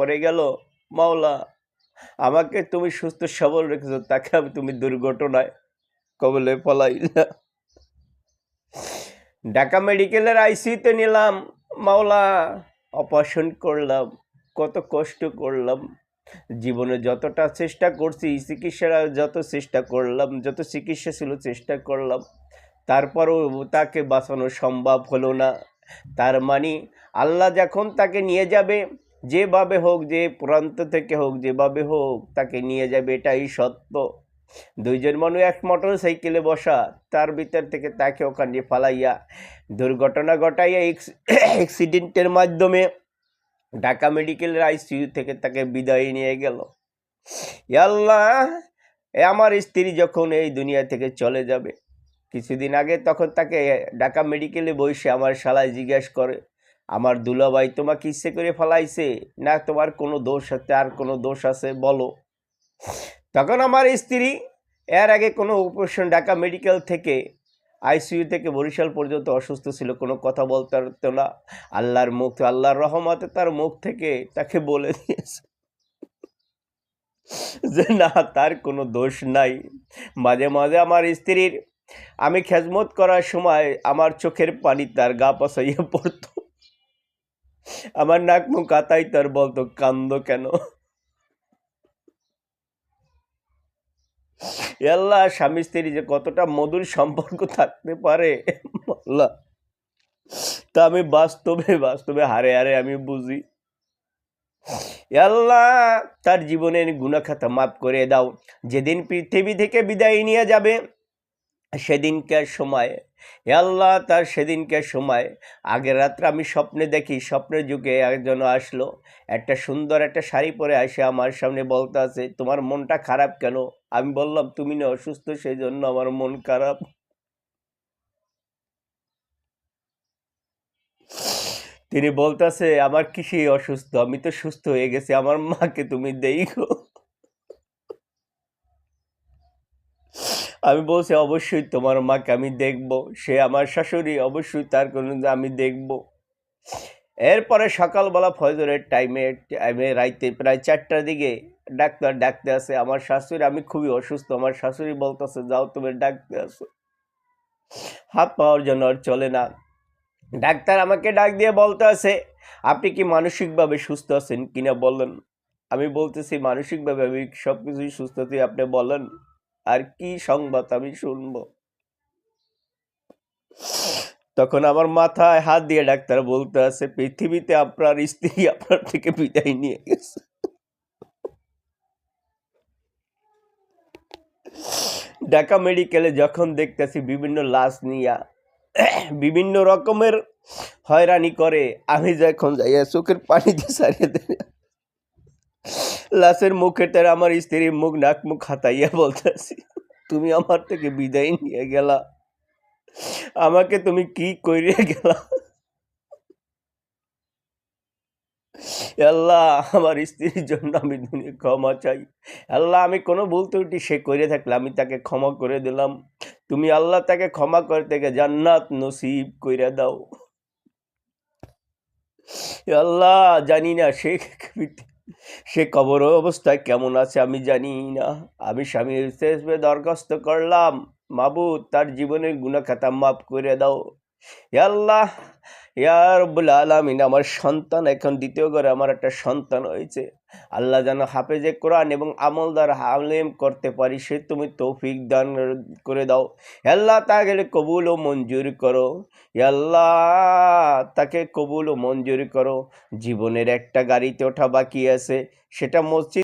পড়ে গেল, মাওলা আমাকে তুমি সুস্থ সবল রেখেছো, তাকে তুমি দুর্ঘটনায় কবলে ফলাইলা। ঢাকা মেডিকেলের আইসিইউতে নিলাম, মাওলা অপারেশন করলাম, কত কষ্ট করলাম, জীবনে যতটা চেষ্টা করছি, চিকিৎসারা যত চেষ্টা করলাম, যত চিকিৎসা ছিল চেষ্টা করলাম, তারপরও তাকে বাঁচানো সম্ভব হলো না। তার মানে আল্লাহ যখন তাকে নিয়ে যাবে, যেভাবে হোক, যে প্রান্ত থেকে হোক, যেভাবে হোক তাকে নিয়ে যাবে, এটাই সত্য। দুইজন মানুষ এক মোটর সাইকেলে বসা, তার ভিতর থেকে তাকে ওখানে ফালাইয়া দুর্ঘটনা ঘটাইয়া অ্যাক্সিডেন্টের মাধ্যমে ঢাকা মেডিকেলের আইসিইউ থেকে তাকে বিদায় নিয়ে গেল। আল্লাহ, আমার স্ত্রী যখন এই দুনিয়া থেকে চলে যাবে, কিছুদিন আগে তখন তাকে ঢাকা মেডিকেলে বসে আমার শালায় জিজ্ঞেস করে, আমার দুলাভাই তোমাকে ইচ্ছে করে ফেলাইছে না তোমার কোনো দোষ আছে, আর কোনো দোষ আছে বলো। তখন আমার স্ত্রী এর আগে কোনো অপারেশন ঢাকা মেডিকেল থেকে আইসিইউ থেকে বরিশাল পর্যন্ত অসুস্থ ছিল, কোনো কথা বলতে পারতো না। আল্লাহর রহমতে তার মুখ থেকে তাকে বলে দিয়েছে যে না, তার কোনো দোষ নাই। মাঝে মাঝে আমার স্ত্রীর আমি খেজমত করার সময় আমার চোখের পানি তার গা পাশাইয়া পড়তো, আমার নাক মুখ কাতাই তার বলতো কান্দো কেন। আল্লাহ, স্বামী স্ত্রী যে কতটা মধুর সম্পর্ক থাকতে পারে আল্লাহ, তা আমি বাস্তবে হারে হারে আমি বুঝি। আল্লাহ, তার জীবনের গুনাহ খাতা মাফ করে দাও। যেদিন পৃথিবী থেকে বিদায় নিয়ে যাবে সেদিনকার সময়, আল্লাহ তার সেদিনকার সময় আগের রাত্রে আমি স্বপ্নে দেখি, স্বপ্নের যুগে একজন আসলো, একটা সুন্দর একটা শাড়ি পরে আসে আমার সামনে বলতে আছে তোমার মনটা খারাপ কেন। আমি বললাম তুমি না অসুস্থ, সেই জন্য আমার মন খারাপ। তিনি বলতেছে আমার কিসে অসুস্থ, আমি তো সুস্থ হয়ে গেছি, আমার মাকে তুমি দেখো। আমি বলছি অবশ্যই তোমার মাকে আমি দেখব, সে আমার শাশুড়ি, অবশ্যই তার কোনো আমি দেখব। এরপরে সকালবেলা ফজরের টাইমে রাইতে প্রায় 4টার দিকে ডাক্তার ডাকতে আসে আমার শাশুড়ি, আমি খুবই অসুস্থ, আমার শাশুড়ি বলতেছে যাও তুমি ডাকতে আসো, হাত পাওয়ার জন্য আর চলে না। ডাক্তার আমাকে ডাক দিয়ে বলতে আছে আপনি কি মানসিকভাবে সুস্থ আছেন কিনা বলেন। আমি বলতেছি মানসিকভাবে আমি সব কিছুই সুস্থ আছি, আপনি বলেন আর কি সংবাদ আমি শুনবো। তখন আমার মাথায় হাত দিয়ে ডাক্তার বলতে আছে পৃথিবীতে আপনার স্ত্রী আপনার থেকে বিদায় নিয়ে গেছে। ঢাকা মেডিকেলে যখন দেখতেছি বিভিন্ন লাশ নিয়া বিভিন্ন রকমের হয়রানি করে, আমি যখন যাইয়া চোখের পানি দিয়ে সারিয়ে দেয় লাশের মুখে তার আমার স্ত্রীর মুখ নাক মুখ হাতাইয়া বলতেছি তুমি আমার থেকে বিদায় নিয়ে গেলা, আমাকে তুমি কি কইরে গেলা। আল্লাহ, আমার স্ত্রীর জন্য আমি দুনিয়া ক্ষমা চাই। আল্লাহ, আমি কোনো ভুল ত্রুটি সে করে থাকলে আমি তাকে ক্ষমা করে দিলাম, তুমি আল্লাহ তাকে ক্ষমা করে থেকে জান্নাত নসিব কইরা দাও। আল্লাহ, জানি না সে কবর অবস্থায় কেমন আছে আমি জানি না। আমি স্বামীর শেষবে দরখাস্ত করলাম, মাবুদ তার জীবনের গুনাহ খাতা মাফ করে দাও। আল্লাহ, ইয়া রব্বুল আলামিন, আমার সন্তান এখন দ্বিতীয় ঘরে আমার একটা সন্তান হয়েছে, আল্লাহ যেন হাফেজে কোরআন এবং আমলদার আলেম করতে পারি, সে তুমি তৌফিক দান করে দাও। আল্লাহ তাকে কবুল ও মঞ্জুর করো, আল্লাহ তাকে কবুল ও মঞ্জুর করো। জীবনের একটা গাড়িতে ওঠা বাকি আছে, সেটা মসজিদ